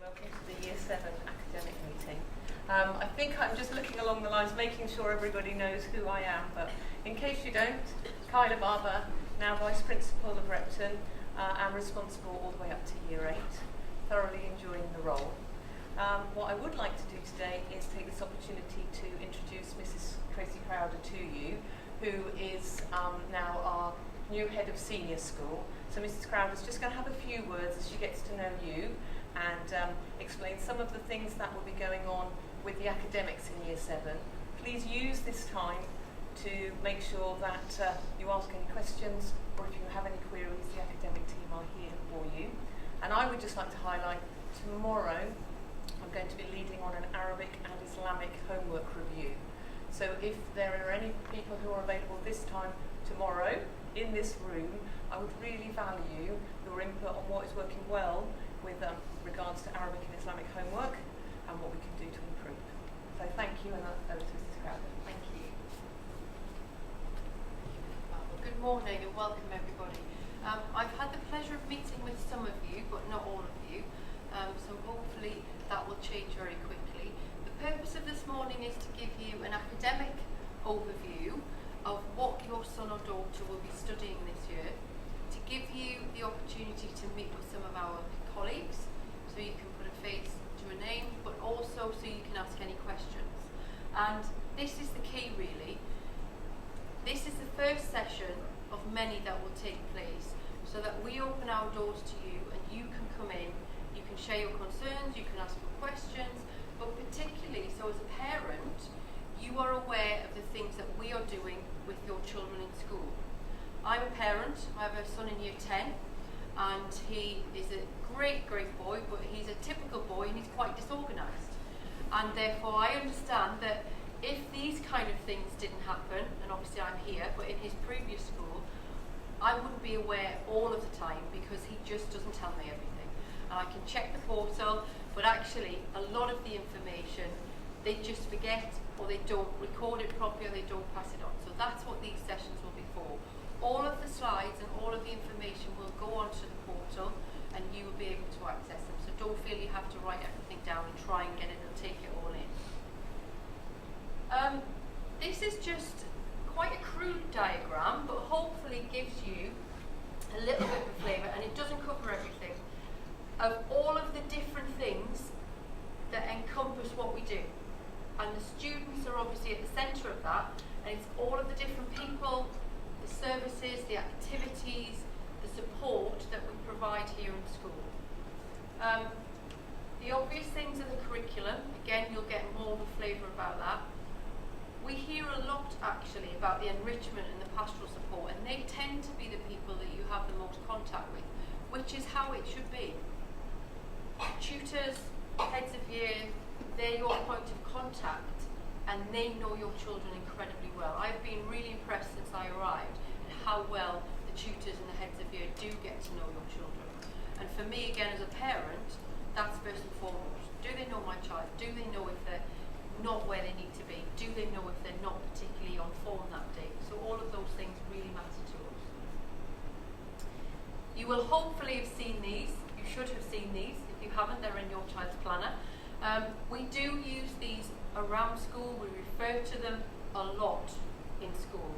Welcome to the Year 7 academic meeting. I think I'm just looking along the lines, making sure everybody knows who I am, but in case you don't, Kyla Barber, now Vice Principal of Repton, and responsible all the way up to Year 8, thoroughly enjoying the role. What I would like to do today is take this opportunity to introduce Mrs. Tracy Crowder to you, who is now our new head of senior school. So Mrs. Crowder's just going to have a few words as she gets to know you and explain some of the things that will be going on with the academics in Year 7. Please use this time to make sure that you ask any questions, or if you have any queries, the academic team are here for you. And I would just like to highlight, tomorrow I'm going to be leading on an Arabic and Islamic homework review. So if there are any people who are available this time tomorrow in this room, I would really value your input on what is working well with regards to Arabic and Islamic homework and what we can do to improve. So thank you, and over to Mrs. Crowder. Thank you. Well, good morning and welcome everybody. I've had the pleasure of meeting with some of you, but not all of you, so hopefully that will change very quickly. The purpose of this morning is to give you an academic overview of what your son or daughter will be studying this year, to give you the opportunity to meet with some of our colleagues, so you can put a face to a name, but also so you can ask any questions. And this is the key really. This is the first session of many that will take place, so that we open our doors to you and you can come in, you can share your concerns, you can ask for questions, but particularly so as a parent, you are aware of the things that we are doing with your children in school. I'm a parent, I have a son in Year 10, and he is a great boy, but he's a typical boy and he's quite disorganised. And therefore I understand that if these kind of things didn't happen, and obviously I'm here, but in his previous school, I wouldn't be aware all of the time because he just doesn't tell me everything. And I can check the portal, but actually a lot of the information they just forget, or they don't record it properly, or they don't pass it on. So that's what these sessions will be for. All of the slides and all of the information will go onto the portal and you will be able to access them. So don't feel you have to write everything down and try and get it and take it all in. This is just quite a crude diagram, but hopefully gives you a little bit of a flavour, and it doesn't cover everything, of all of the different things that encompass what we do. And the students are obviously at the centre of that, and it's all of the different people, the services, the activities, the support that we provide here in school. The obvious things are the curriculum. Again, you'll get more of a flavour about that. We hear a lot actually about the enrichment and the pastoral support, and they tend to be the people that you have the most contact with, which is how it should be. Tutors, heads of year, they're your point of contact, and they know your children incredibly well. I've been really impressed since I arrived at how well the tutors and the heads of year do get to know your children. And for me, again, as a parent, that's first and foremost. Do they know my child? Do they know if they're not where they need to be? Do they know if they're not particularly on form that day? So all of those things really matter to us. You will hopefully have seen these. You should have seen these. If you haven't, they're in your child's planner. We do use these around school. We refer to them a lot in school.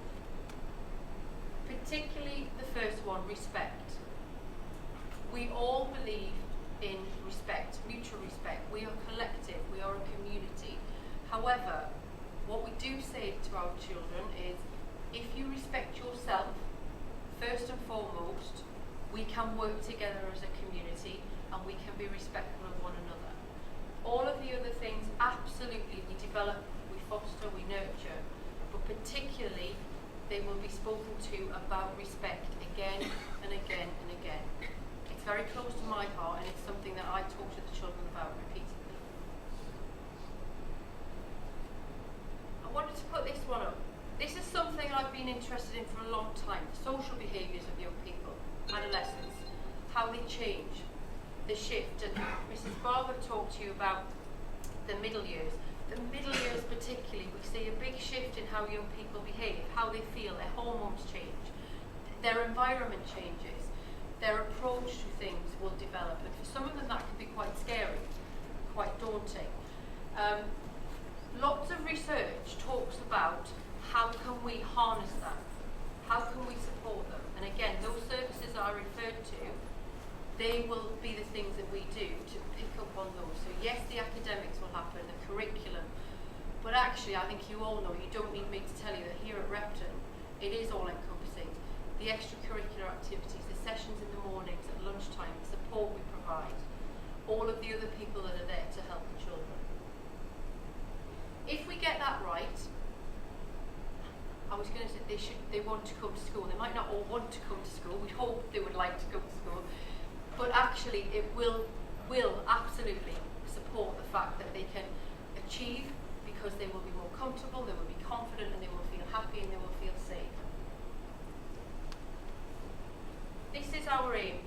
Particularly the first one, respect. We all believe in respect, mutual respect. We are collective, we are a community. However, what we do say to our children is, if you respect yourself, first and foremost, we can work together as a community and we can be respectful of one another. All of the other things, absolutely, we develop, we foster, we nurture, but particularly they will be spoken to about respect again and again and again. It's very close to my heart, and it's something that I talk to the children about repeatedly. I wanted to put this one up. This is something I've been interested in for a long time, social behaviours of young people, adolescents, how they change, the shift. And Mrs. Barber talked to you about the middle years. The middle years particularly, we see a big shift in how young people behave, how they feel, their hormones change, their environment changes, their approach to things will develop, and for some of them that can be quite scary. they will be the things that we do to pick up on those. So yes, the academics will happen, the curriculum, but actually I think you all know, you don't need me to tell you that here at Repton, it is all encompassing. The extracurricular activities, the sessions in the mornings, at lunchtime, the support we provide, all of the other people that are there to help the children. If we get that right, I was going to say they want to come to school. They might not all want to come to school. We hope they would like to come to school. But actually it will absolutely support the fact that they can achieve, because they will be more comfortable, they will be confident, and they will feel happy, and they will feel safe. This is our aim,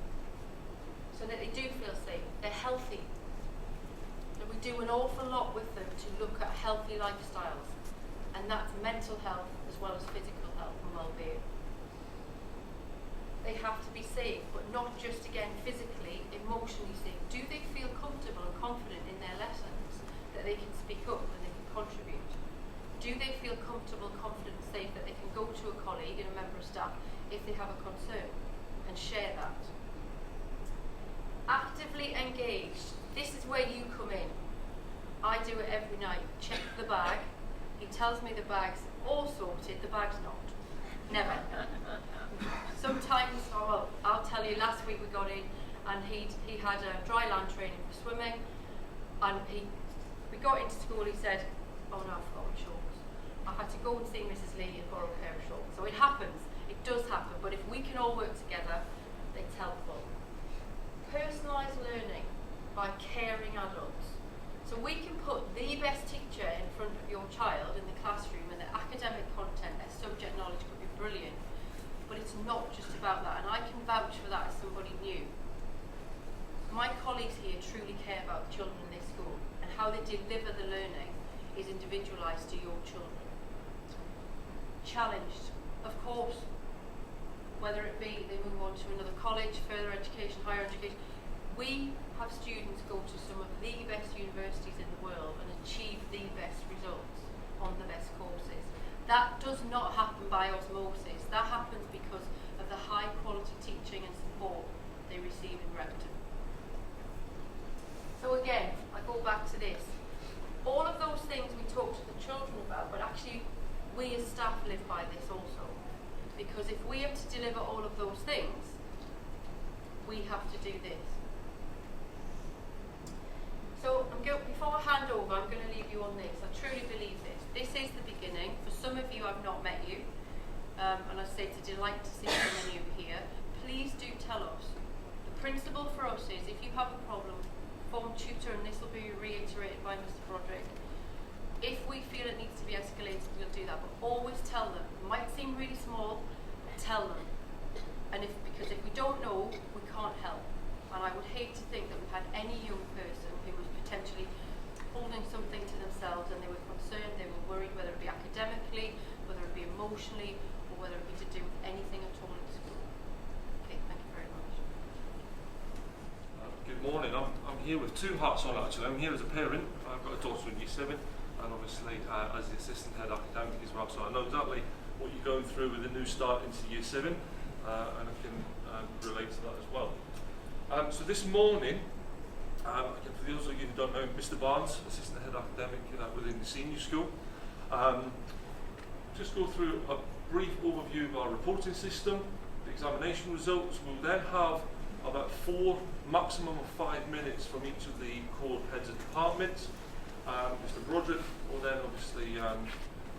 so that they do feel safe, they're healthy, that we do an awful lot with them to look at healthy lifestyles, and that's mental health as well as physical health and well-being. They have to be safe, but not just, again, physically, emotionally safe. Do they feel comfortable and confident in their lessons, that they can speak up and they can contribute? Do they feel comfortable, confident and safe that they can go to a colleague and a member of staff if they have a concern and share that? Actively engaged. This is where you come in. I do it every night. Check the bag. He tells me the bag's all sorted, the bag's not. Never. Sometimes, well, I'll tell you, last week we got in and he had a dry land training for swimming, and we got into school, he said, oh no, I've forgotten shorts. I had to go and see Mrs. Lee and borrow a pair of shorts. So it happens, it does happen, but if we can all work together, it's helpful. Personalised learning by caring adults. So we can put the best teacher in front of your child in the classroom, and the academic content, their subject knowledge could be brilliant, but it's not just about that, and I can vouch for that as somebody new. My colleagues here truly care about the children in this school, and how they deliver the learning is individualised to your children. Challenged, of course, whether it be they move on to another college, further education, higher education. We have students go to some of the best universities in the world and achieve the best results on the best courses. That does not happen by osmosis. That happens because of the high quality teaching and support they receive in Repton. So again, I go back to this. All of those things we talk to the children about, but actually we as staff live by this also. Because if we have to deliver all of those things, we have to do this. So before I hand over, I'm going to leave you on this. I truly believe this. This is the beginning. For some of you, I've not met you. And I say it's a delight to see so many of you here. Please do tell us. The principle for us is, if you have a problem, phone tutor, and this will be reiterated by Mr. Broderick. If we feel it needs to be escalated, we'll do that. But always tell them. It might seem really small, tell them. And because if we don't know, we can't help. And I would hate to think that we've had any young person who was potentially holding something to themselves, and they were concerned, they were worried, whether it be academically, whether it be emotionally, or whether it be to do with anything at all in school. Okay, thank you very much. Good morning. I'm here with two hats on actually. I'm here as a parent. I've got a daughter in Year 7, and obviously as the assistant head academic as well. So I know exactly what you're going through with the new start into Year 7, and I can relate to that as well. So this morning, again, for those of you who don't know, Mr. Barnes, assistant head academic within the senior school, just go through a brief overview of our reporting system, the examination results. We'll then have about 4, maximum of 5 minutes from each of the core heads of departments. Mr. Broderick will then obviously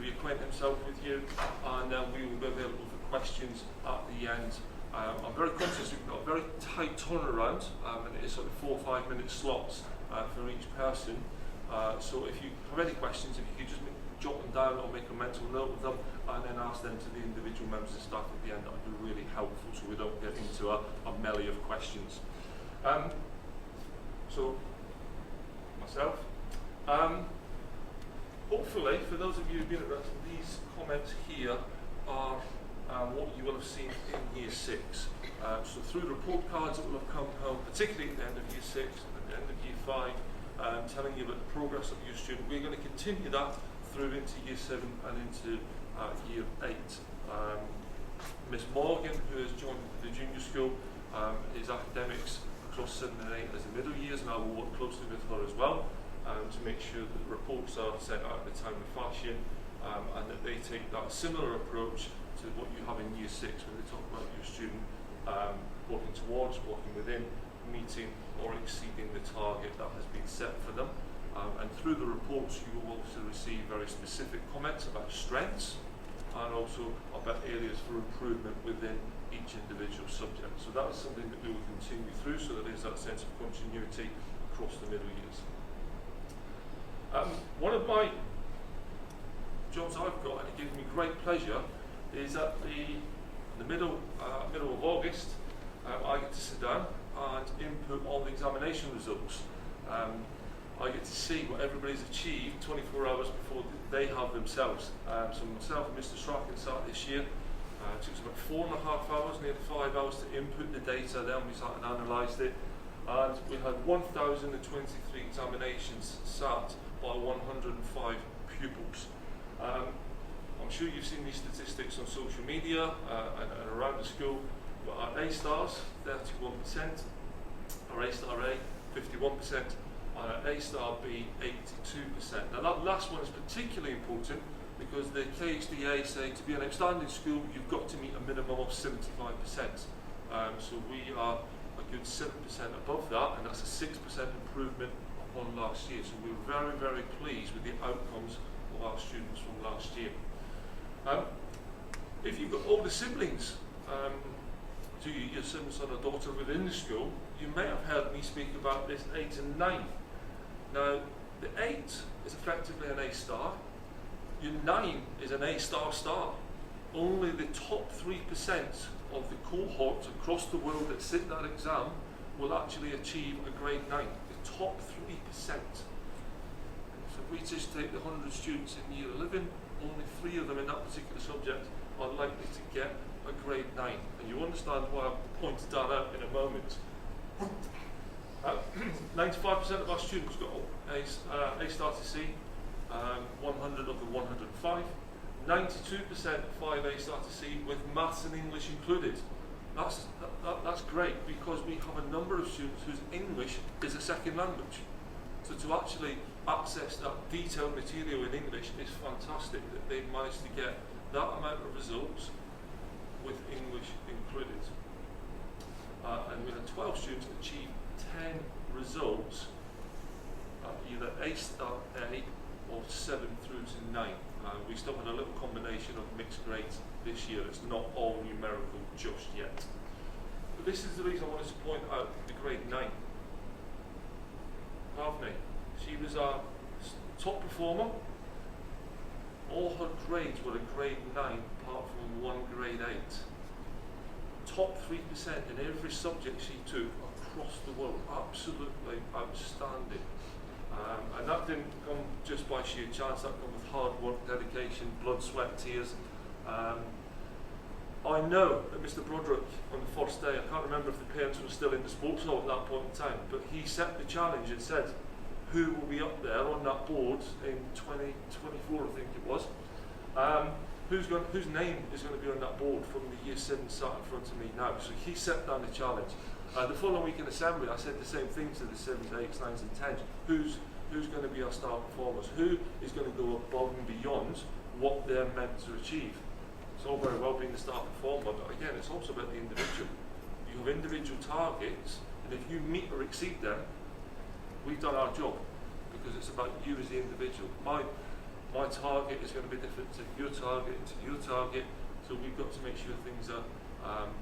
reacquaint himself with you, and we will be available for questions at the end. I'm very conscious we've got a very tight turnaround, and it is sort of 4 or 5 minute slots for each person. So if you have any questions, if you could just jot them down or make a mental note of them, and then ask them to the individual members of staff at the end, that would be really helpful so we don't get into a melee of questions. So, myself. Hopefully, for those of you who've been at Repton, these comments here are what you will have seen in Year 6. So through report cards that will have come home, particularly at the end of Year 6 and at the end of Year 5, telling you about the progress of your student. We're going to continue that through into Year 7 and into Year 8. Miss Morgan, who has joined the junior school, his academics across 7 and 8 as the middle years, and I will work closely with her as well to make sure that the reports are sent out in a timely fashion, and that they take that similar approach to what you have in Year 6 when they talk about your student working towards, working within, meeting or exceeding the target that has been set for them. And through the reports you will also receive very specific comments about strengths and also about areas for improvement within each individual subject. So that is something that we will continue through, so there is that sense of continuity across the middle years. One of my jobs I've got, and it gives me great pleasure, is at the middle of August, I get to sit down and input all the examination results. I get to see what everybody's achieved 24 hours before they have themselves. So myself and Mr. Strachan started this year. It took us about 4.5 hours, nearly 5 hours to input the data, then we sat and analysed it. And we had 1,023 examinations sat by 105 pupils. I'm sure you've seen these statistics on social media and around the school. But our A stars, 31%, our A star A, 51%, and our A star B, 82%. Now that last one is particularly important because the KHDA say to be an outstanding school, you've got to meet a minimum of 75%. So we are a good 7% above that, and that's a 6% improvement upon last year. So we're very, very pleased with the outcomes of our students from last year. If you've got older siblings, your son or daughter within the school, you may have heard me speak about this 8 and 9. Now, the 8 is effectively an A star. Your 9 is an A star star. Only the top 3% of the cohort across the world that sit that exam will actually achieve a grade 9. The top 3%. So if we just take the 100 students in year 11, only 3 of them in that particular subject are likely to get a grade 9. And you understand why I've pointed that out in a moment. 95% of our students got A star to C, 100 of the 105. 92% 5 A star to C with maths and English included. That's great because we have a number of students whose English is a second language. So to actually access that detailed material in English is fantastic that they've managed to get that amount of results with English included. And we had 12 students achieve 10 results, either A star A or 7 through to 9. We still had a little combination of mixed grades this year. It's not all numerical just yet. But this is the reason I wanted to point out the grade 9. Avni, she was our top performer. All her grades were a grade 9 apart from one grade 8. Top 3% in every subject she took across the world. Absolutely outstanding. And that didn't come just by sheer chance, that came with hard work, dedication, blood, sweat, tears. I know that Mr. Broderick on the first day, I can't remember if the parents were still in the sports hall at that point in time, but he set the challenge and said who will be up there on that board in 2024, I think it was. Whose name is going to be on that board from the year 7 sat in front of me now. So he set down the challenge. The following week in assembly, I said the same thing to the 7s, 8s, 9s and 10s. Who's going to be our star performers? Who is going to go above and beyond what they're meant to achieve? It's all very well being the star performer, but again, it's also about the individual. You have individual targets, and if you meet or exceed them, we've done our job, because it's about you as the individual. My target is going to be different to your target, so we've got to make sure things are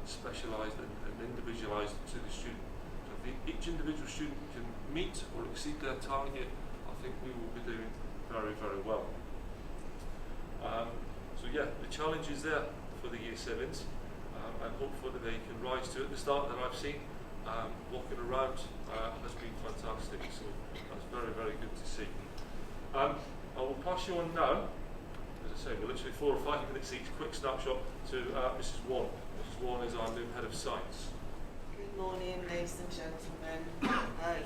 specialised and individualised to the student. So if each individual student can meet or exceed their target, I think we will be doing very, very well. So yeah, the challenge is there for the year 7s, and hopefully they can rise to it. The start that I've seen walking around has been fantastic, so that's very, very good to see. I will pass you on now. As I say, we're literally 4 or 5 minutes each. Quick snapshot to Mrs. Warren. Mrs. Warren is our new head of science. Good morning, ladies and gentlemen.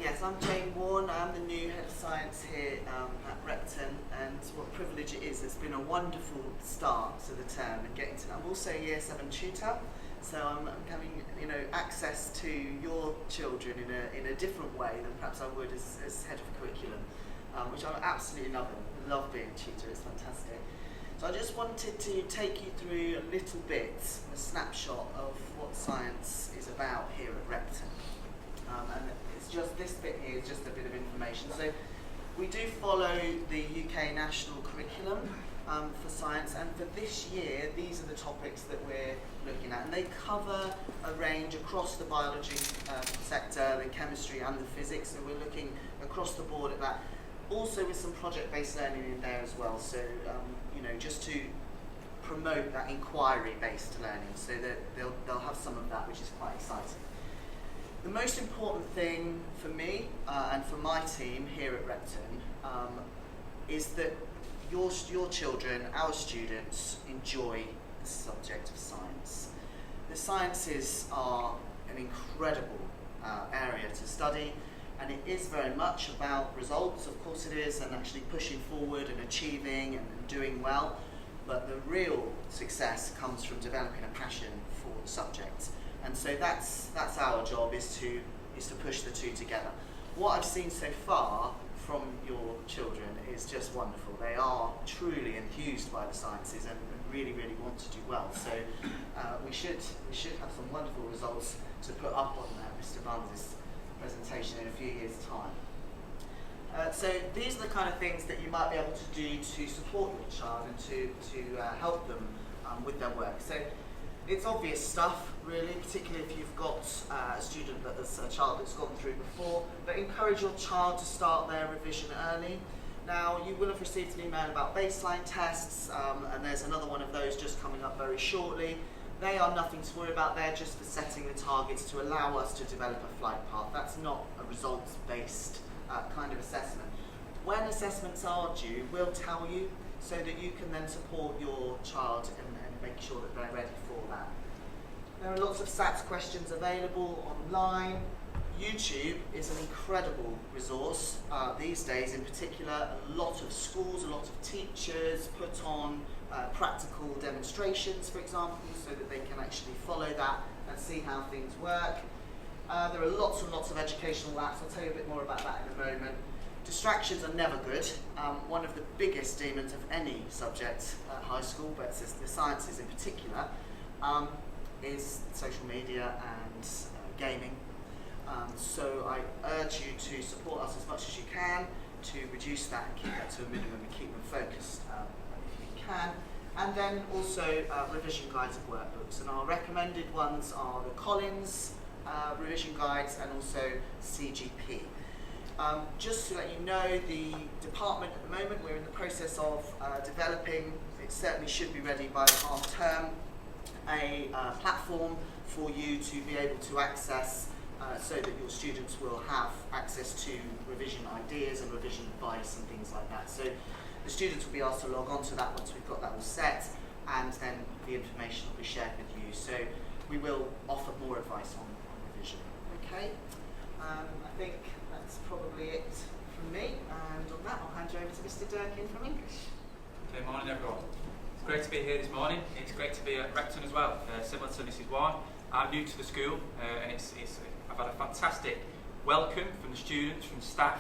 Yes, I'm Jane Warren. I'm the new head of science here at Repton, and what a privilege it is. It's been a wonderful start to the term and getting to. I'm also a year 7 tutor, So I'm having, you know, access to your children in a different way than perhaps I would as head of curriculum, which I'm absolutely loving. I love being a tutor, it's fantastic. So I just wanted to take you through a little bit, a snapshot of what science is about here at Repton. And it's just, this bit here is just a bit of information. So we do follow the UK national curriculum for science, and for this year, these are the topics that we're looking at. And they cover a range across the biology sector, the chemistry and the physics, so we're looking across the board at that. Also with some project-based learning in there as well, so you know, just to promote that inquiry-based learning, so that they'll have some of that, which is quite exciting. The most important thing for me and for my team here at Repton is that your children, our students, enjoy the subject of science. The sciences are an incredible area to study, and it is very much about results, of course it is, and actually pushing forward and achieving and doing well, but the real success comes from developing a passion for the subject. And so that's our job, is to push the two together. What I've seen so far from your children is just wonderful. They are truly enthused by the sciences and really, really want to do well. So we should have some wonderful results to put up on Mr. Barnes' presentation in a few years' time. So these are the kind of things that you might be able to do to support your child and to help them with their work. So it's obvious stuff, really, particularly if you've got a student that's a child that's gone through before, but encourage your child to start their revision early. Now, you will have received an email about baseline tests, and there's another one of those just coming up very shortly. They are nothing to worry about, they're just for setting the targets to allow us to develop a flight path. That's not a results-based kind of assessment. When assessments are due, we'll tell you so that you can then support your child and make sure that they're ready for that. There are lots of SATs questions available online. YouTube is an incredible resource these days. In particular, a lot of schools, a lot of teachers put on practical demonstrations, for example, so that they can actually follow that and see how things work. There are lots and lots of educational apps. I'll tell you a bit more about that in a moment. Distractions are never good. One of the biggest demons of any subject at high school, but the sciences in particular, is social media and gaming. So I urge you to support us as much as you can to reduce that and keep that to a minimum and keep them focused if you can. And then also revision guides and workbooks. And our recommended ones are the Collins revision guides and also CGP. Just to let you know, the department at the moment, we're in the process of developing, it certainly should be ready by the half term, a platform for you to be able to access so that your students will have access to revision ideas and revision advice and things like that. So the students will be asked to log on to that once we've got that all set, and then the information will be shared with you. So we will offer more advice on revision. Okay, I think that's probably it from me, and on that I'll hand you over to Mr. Durkin from English. Good morning, everyone. It's great to be here this morning. It's great to be at Repton as well, similar to Mrs. Warren. I'm new to the school, and I've had a fantastic welcome from the students, from staff,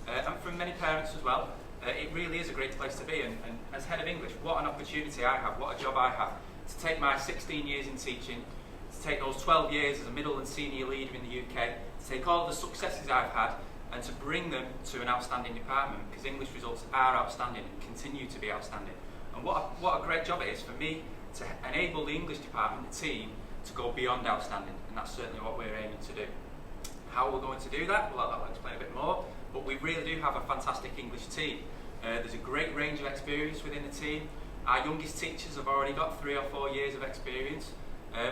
and from many parents as well. It really is a great place to be, and as head of English, what an opportunity I have, what a job I have, to take my 16 years in teaching, to take those 12 years as a middle and senior leader in the UK, to take all the successes I've had and to bring them to an outstanding department, because English results are outstanding and continue to be outstanding. And what a great job it is for me to enable the English department, the team, to go beyond outstanding, and that's certainly what we're aiming to do. How we're going to do that, well, I'll explain a bit more, but we really do have a fantastic English team. There's a great range of experience within the team. Our youngest teachers have already got 3 or 4 years of experience,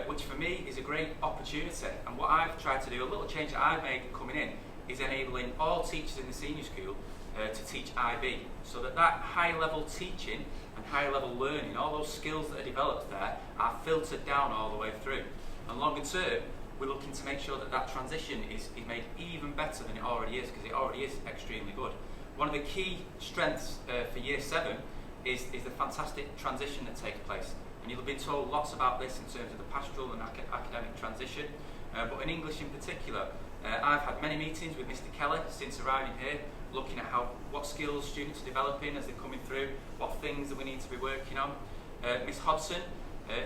which for me is a great opportunity. And what I've tried to do, a little change that I've made coming in, is enabling all teachers in the senior school to teach IB, so that high level teaching and high level learning, all those skills that are developed there, are filtered down all the way through. And longer term, we're looking to make sure that transition is made even better than it already is, because it already is extremely good. One of the key strengths for Year 7 is the fantastic transition that takes place. And you'll have been told lots about this in terms of the pastoral and academic transition. But in English in particular, I've had many meetings with Mr. Kelly since arriving here, looking at what skills students are developing as they're coming through, what things that we need to be working on. Miss Hodson,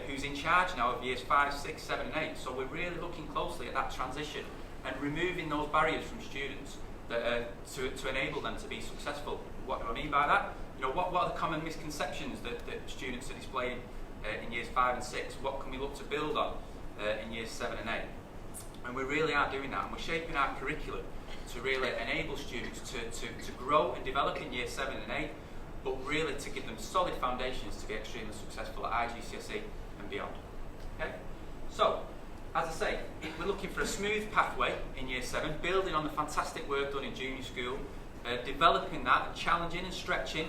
who's in charge now of years 5, 6, 7 and 8. So we're really looking closely at that transition and removing those barriers from students that, to enable them to be successful. What do I mean by that? What are the common misconceptions that students are displaying in years 5 and 6? What can we look to build on in years 7 and 8? And we really are doing that, and we're shaping our curriculum to really enable students to grow and develop in year 7 and 8, but really to give them solid foundations to be extremely successful at IGCSE and beyond. Okay? So, as I say, we're looking for a smooth pathway in year 7, building on the fantastic work done in junior school, developing that, challenging and stretching,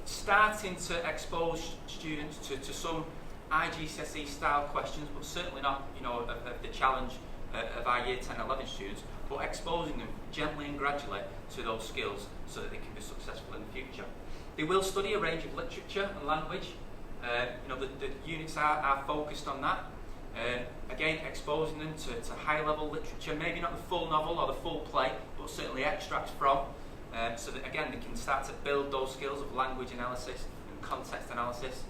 starting to expose students to some IGCSE style questions, but certainly not, of the challenge of our year 10 and 11 students, but exposing them gently and gradually to those skills so that they can be successful in the future. They will study a range of literature and language. The units are focused on that. Again, exposing them to high-level literature, maybe not the full novel or the full play, but certainly extracts from, so that again they can start to build those skills of language analysis and context analysis.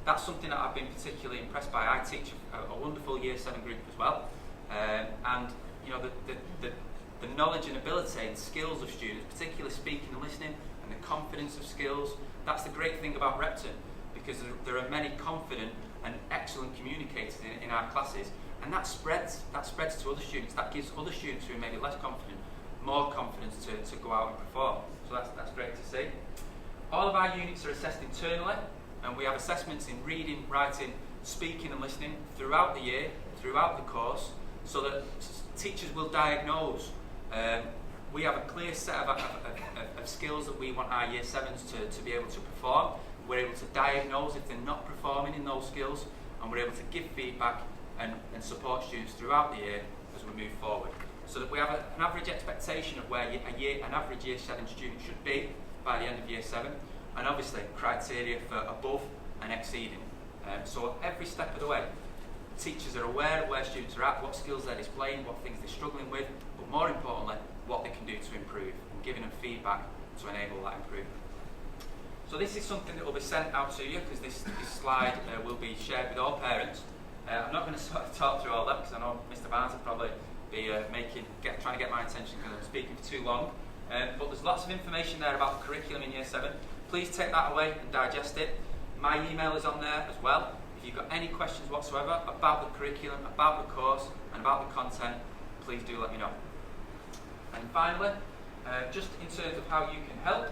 That's something that I've been particularly impressed by. I teach a wonderful year 7 group as well, and the knowledge and ability and skills of students, particularly speaking and listening, and the confidence of skills. That's the great thing about Repton, because there are many confident and excellent communicators in our classes, and that spreads to other students. That gives other students who are maybe less confident more confidence to go out and perform. So that's great to see. All of our units are assessed internally, and we have assessments in reading, writing, speaking and listening throughout the year, throughout the course, so that teachers will diagnose. We have a clear set of skills that we want our year 7s to be able to perform. We're able to diagnose if they're not performing in those skills, and we're able to give feedback and support students throughout the year as we move forward. So that we have an average expectation of where an average year 7 student should be by the end of year 7, and obviously criteria for above and exceeding. So every step of the way, teachers are aware of where students are at, what skills they're displaying, what things they're struggling with, but more importantly, what they can do to improve, and giving them feedback to enable that improvement. So this is something that will be sent out to you, because this slide will be shared with all parents. I'm not going to sort of talk through all that, because I know Mr. Barnes will probably be trying to get my attention because I'm speaking for too long. But there's lots of information there about the curriculum in year 7. Please take that away and digest it. My email is on there as well. If you've got any questions whatsoever about the curriculum, about the course, and about the content, please do let me know. And finally, just in terms of how you can help,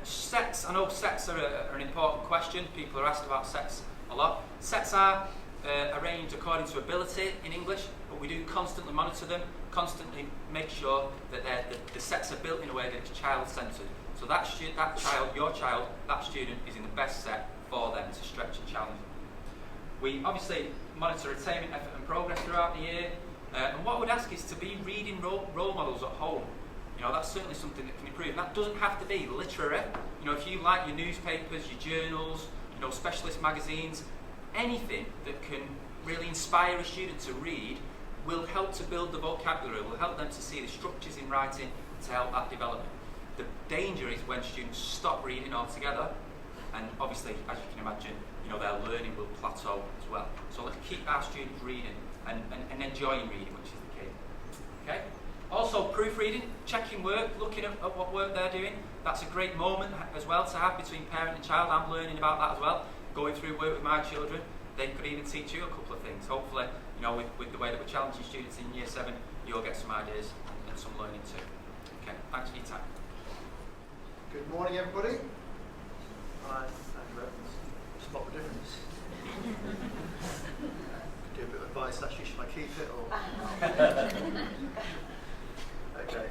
sets. I know sets are an important question. People are asked about sets a lot. Sets are arranged according to ability in English, but we do constantly monitor them, constantly make sure that the sets are built in a way that it's child-centred. So that child, your child, that student is in the best set for them to stretch and challenge. We obviously monitor attainment, effort and progress throughout the year, and what I would ask is to be reading role models at home. That's certainly something that can improve. And that doesn't have to be literary. If you like your newspapers, your journals, specialist magazines, anything that can really inspire a student to read will help to build the vocabulary, will help them to see the structures in writing to help that development. The danger is when students stop reading altogether, and obviously, as you can imagine, their learning will plateau as well. So let's keep our students reading and enjoying reading, which is the key. Okay? Also, proofreading, checking work, looking at what work they're doing. That's a great moment as well to have between parent and child. I'm learning about that as well. Going through work with my children, they could even teach you a couple of things. Hopefully, with the way that we're challenging students in year 7, you'll get some ideas and some learning too. Okay, thanks for your time. Good morning, everybody. Hi, Andrew. Spot the difference. Do a bit of advice, actually, should I keep it or? Okay,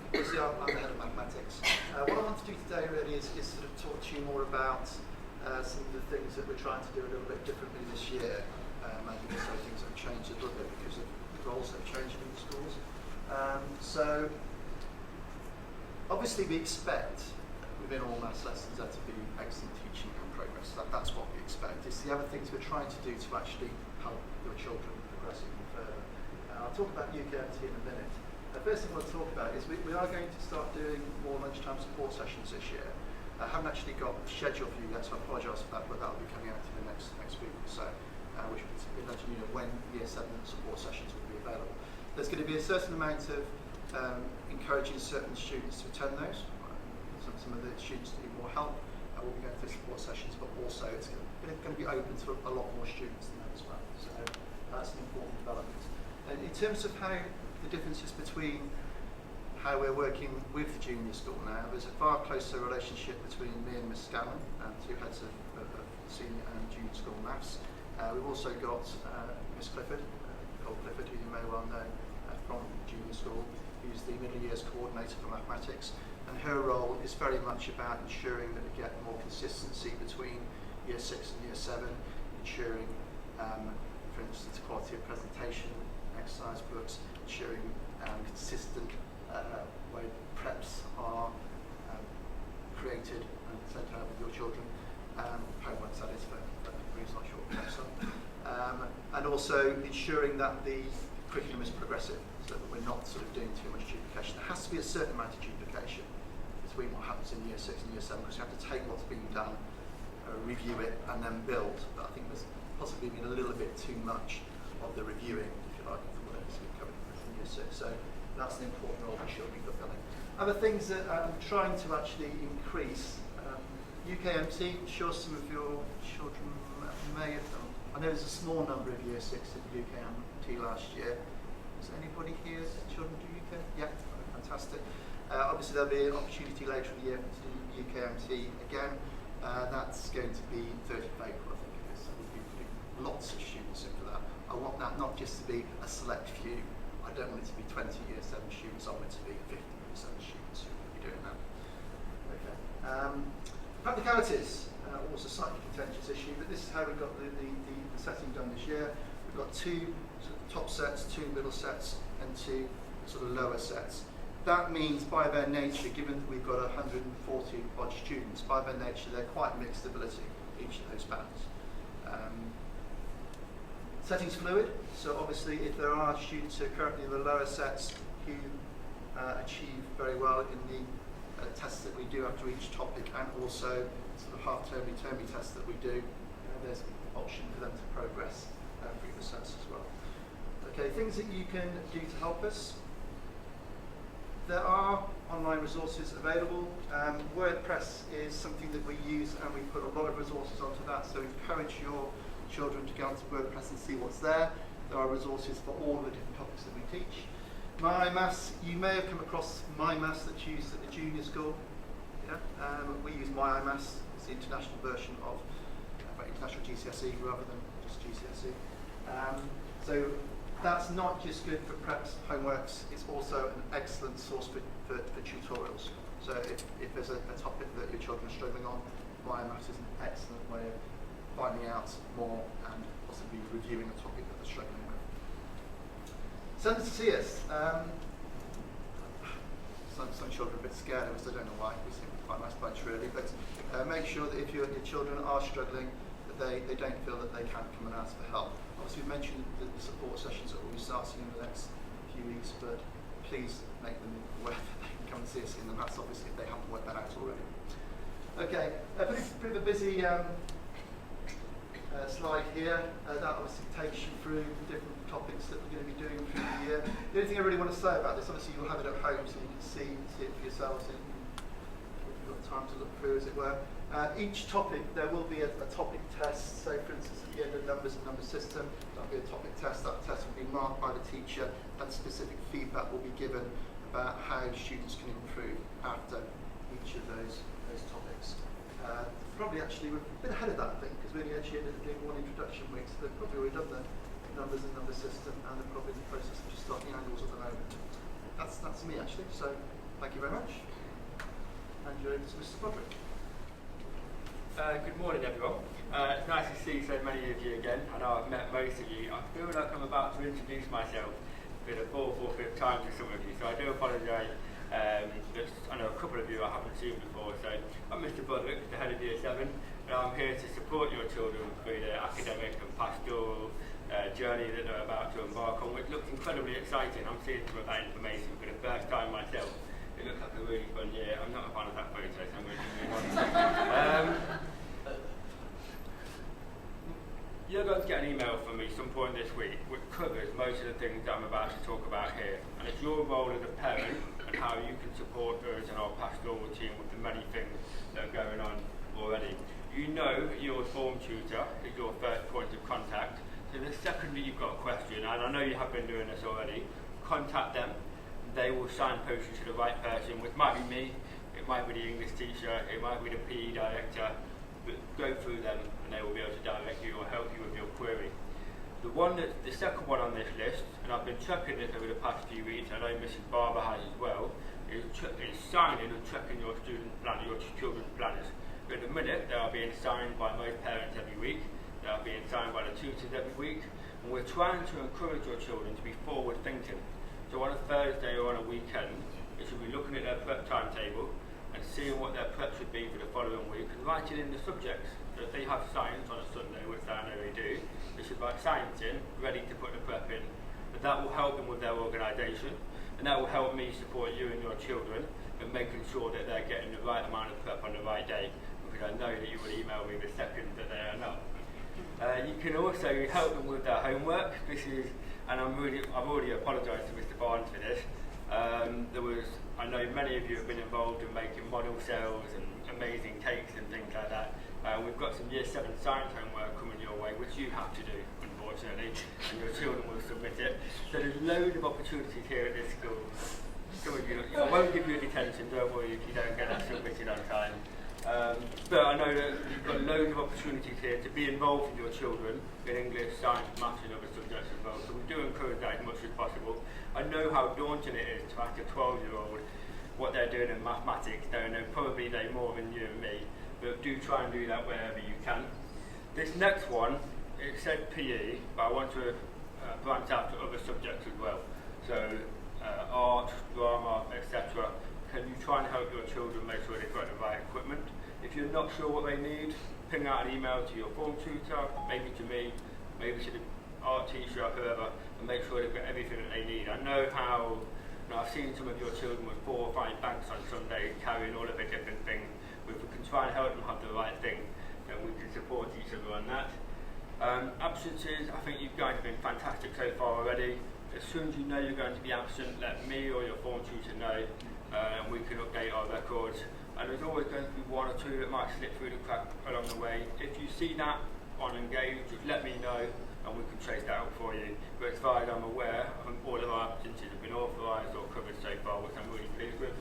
obviously I'm the head of mathematics. What I want to do today really is sort of talk to you more about some of the things that we're trying to do a little bit differently this year. Maybe also things have changed a little bit because of the roles have changed in the schools. So obviously we expect within all maths lessons there to be excellent teaching and progress. That's what we expect. It's the other things we're trying to do to actually help your children progress even further. I'll talk about UKMT in a minute. The first thing I want to talk about is we are going to start doing more lunchtime support sessions this year. I haven't actually got a schedule for you yet, so I apologise for that, but that will be coming out in the next week or so, which will be letting you know when Year 7 support sessions will be available. There's going to be a certain amount of encouraging certain students to attend those. Some of the students need more help. We'll be going through support sessions, but also it's going to be open to a lot more students than that as well. So that's an important development. And in terms of how the differences between how we're working with the junior school now, there's a far closer relationship between me and Miss Scanlon, two heads of senior and junior school maths. We've also got Miss Clifford, Nicole Clifford, who you may well know from junior school, who's the middle years coordinator for mathematics. And her role is very much about ensuring that we get more consistency between Year 6 and Year 7, ensuring, for instance, quality of presentation, exercise books, ensuring consistent way preps are created and sent out with your children. Homework that is for degrees not short preps on. And also ensuring that the curriculum is progressive, so that we're not sort of doing too much duplication. There has to be a certain amount of duplication between what happens in Year 6 and Year 7, because you have to take what's being done, review it, and then build. But I think there's possibly been a little bit too much of the reviewing, if you like, for what is coming from Year 6. So that's an important role we should be fulfilling. Other things that I'm trying to actually increase, UKMT, I'm sure some of your children may have done. I know there's a small number of Year 6 at UKMT last year. Is anybody here's children do UK? Yeah, fantastic. Obviously there'll be an opportunity later in the year to do UKMT again. That's going to be 30th of April, I think it is. So we'll be putting lots of students in for that. I want that not just to be a select few. I don't want it to be 20 Year 7 students. I want it to be 50 Year 7 students who will be doing that. Okay. Practicalities, also a slightly contentious issue, but this is how we got the setting done this year. We've got 2 sort of top sets, 2 middle sets, and 2 sort of lower sets. That means by their nature, given that we've got 140 odd students, by their nature they're quite mixed ability, each of those bands. Setting's fluid, so obviously if there are students who are currently in the lower sets who achieve very well in the tests that we do after each topic, and also sort of half-termly, termly tests that we do, there's an option for them to progress through the sets as well. Okay, things that you can do to help us. There are online resources available. WordPress is something that we use, and we put a lot of resources onto that, so encourage your children to go onto WordPress and see what's there. There are resources for all the different topics that we teach. My Maths, you may have come across My Maths that's used at the junior school. Yeah? We use My Maths, it's the international version of international GCSE rather than just GCSE. So that's not just good for preps, homeworks, it's also an excellent source for tutorials. So if there's a topic that your children are struggling on, My Maths is an excellent way of finding out more and possibly reviewing a topic that they're struggling with. Send us to see us. Some children are a bit scared of us, I don't know why, we seem quite a nice bunch really, but make sure that if your children are struggling, that they don't feel that they can't come and ask for help. Obviously we mentioned the support sessions that will be starting in the next few weeks, but please make them aware that they can come and see us in the maths office if they haven't worked that out already. Okay, a bit of a busy slide here. That obviously takes you through the different topics that we're going to be doing through the year. The only thing I really want to say about this, obviously you'll have it at home so you can see it for yourselves if you've got time to look through, as it were. Each topic, there will be a topic test. So for instance, at the end of numbers and number system, there'll be a topic test. That test will be marked by the teacher, and specific feedback will be given about how students can improve after each of those topics. Probably actually we're a bit ahead of that, I think, because we only actually ended up doing one introduction week, so they've probably already done the numbers and number system, and they're probably in the process of just starting annuals at the moment. That's me actually, so thank you very much. And you're over to Mr. Broderick. Good morning everyone. It's nice to see so many of you again. I know I've met most of you. I feel like I'm about to introduce myself for the fourth or fifth time to some of you, so I do apologise I know a couple of you I haven't seen before, so I'm Mr. Budwick, the head of Year 7, and I'm here to support your children through the academic and pastoral journey that they're about to embark on, which looks incredibly exciting. I'm seeing some of that information for the first time myself. It looks like a really fun year. I'm not a fan of that photo, so I'm going to move on. You're going to get an email from me some point this week which covers most of the things that I'm about to talk about here. And it's your role as a parent and how you can support us and our pastoral team with the many things that are going on already. You know your form tutor is your first point of contact. So the second that you've got a question, and I know you have been doing this already, contact them. They will signpost you to the right person, which might be me, it might be the English teacher, it might be the PE director, but go through them and they will be able to direct you or help you with your query. The second one on this list, and I've been checking this over the past few weeks, I know Mrs. Barber has as well, is signing and checking your student plan, your children's planners. At the minute, they are being signed by most parents every week, they are being signed by the tutors every week, and we're trying to encourage your children to be forward thinking. So on a Thursday or on a weekend, they should be looking at their prep timetable and seeing what their prep should be for the following week and writing in the subjects. So if they have science on a Sunday, which I know they do, they should write science in, ready to put the prep in. But that will help them with their organisation, and that will help me support you and your children in making sure that they're getting the right amount of prep on the right day, because I know that you will email me the second that they are not. You can also help them with their homework. And I've already apologised to Mr. Barnes for this. I know many of you have been involved in making model cells and amazing cakes and things like that. We've got some Year 7 science homework coming your way, which you have to do, unfortunately, and your children will submit it. So there's loads of opportunities here at this school. Some of you, I won't give you a detention, don't worry if you don't get that submitted on time. But I know that you've got loads of opportunities here to be involved with your children in English, science, maths and other subjects as well. So we do encourage that as much as possible. I know how daunting it is to ask a 12-year-old what they're doing in mathematics. They know probably they more than you and me, but do try and do that wherever you can. This next one, it said PE, but I want to branch out to other subjects as well. So art, drama, etc. Can you try and help your children make sure they've got the right equipment? If you're not sure what they need, ping out an email to your form tutor, maybe to me, maybe to the art teacher, whoever, and make sure they've got everything that they need. I know how, I've seen some of your children with 4 or 5 bags on Sunday carrying all of the different things. If we can try and help them have the right thing, then we can support each other on that. Absences, I think you guys have been fantastic so far already. As soon as you know you're going to be absent, let me or your form tutor know, and we can update our records. And there's always going to be 1 or 2 that might slip through the crack along the way. If you see that on Engage, just let me know and we can trace that out for you. But as far as I'm aware, I think all of our absences have been authorised or covered so far, which I'm really pleased with.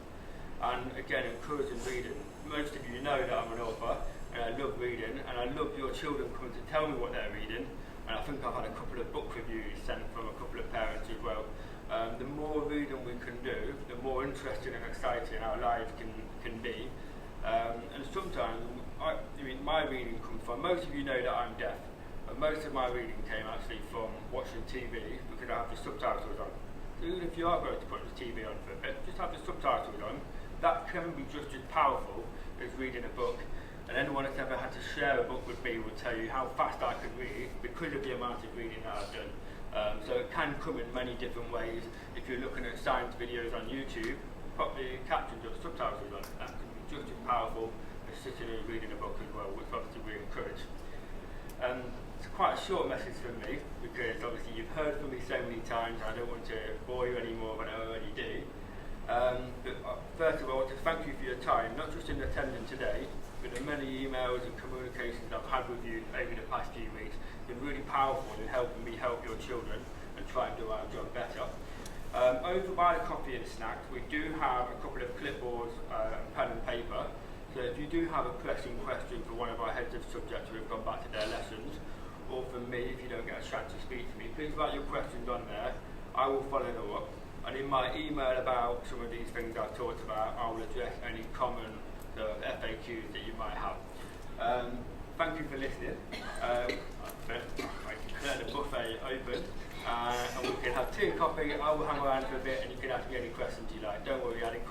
And again, encouraging reading. Most of you know that I'm an author and I love reading, and I love your children coming to tell me what they're reading. And I think I've had a couple of book reviews sent from a couple of parents as well. The more reading we can do, the more interesting and exciting our lives can be. And sometimes, my reading comes from, most of you know that I'm deaf, but most of my reading came actually from watching TV because I have the subtitles on. So even if you are going to put the TV on for a bit, just have the subtitles on. That can be just as powerful as reading a book. And anyone that's ever had to share a book with me will tell you how fast I could read because of the amount of reading that I've done. So it can come in many different ways. If you're looking at science videos on YouTube, put the captions or the subtitles on. That can be just as powerful as sitting and reading a book as well, which obviously we encourage. It's quite a short message from me because obviously you've heard from me so many times and I don't want to bore you any more than I already do. But first of all, to thank you for your time, not just in attending today, but the many emails and communications I've had with you over the past few weeks. Been really powerful in helping me help your children and try and do our job better. Over by the coffee and snacks, we do have a couple of clipboards and pen and paper. So if you do have a pressing question for one of our heads of subjects who have gone back to their lessons, or for me if you don't get a chance to speak to me, please write your questions on there. I will follow them up. And in my email about some of these things I've talked about, I will address any common FAQs that you might have. Thank you for listening. I declare the buffet open and we can have tea and coffee. I will hang around for a bit and you can ask me any questions you like. Don't worry, I didn't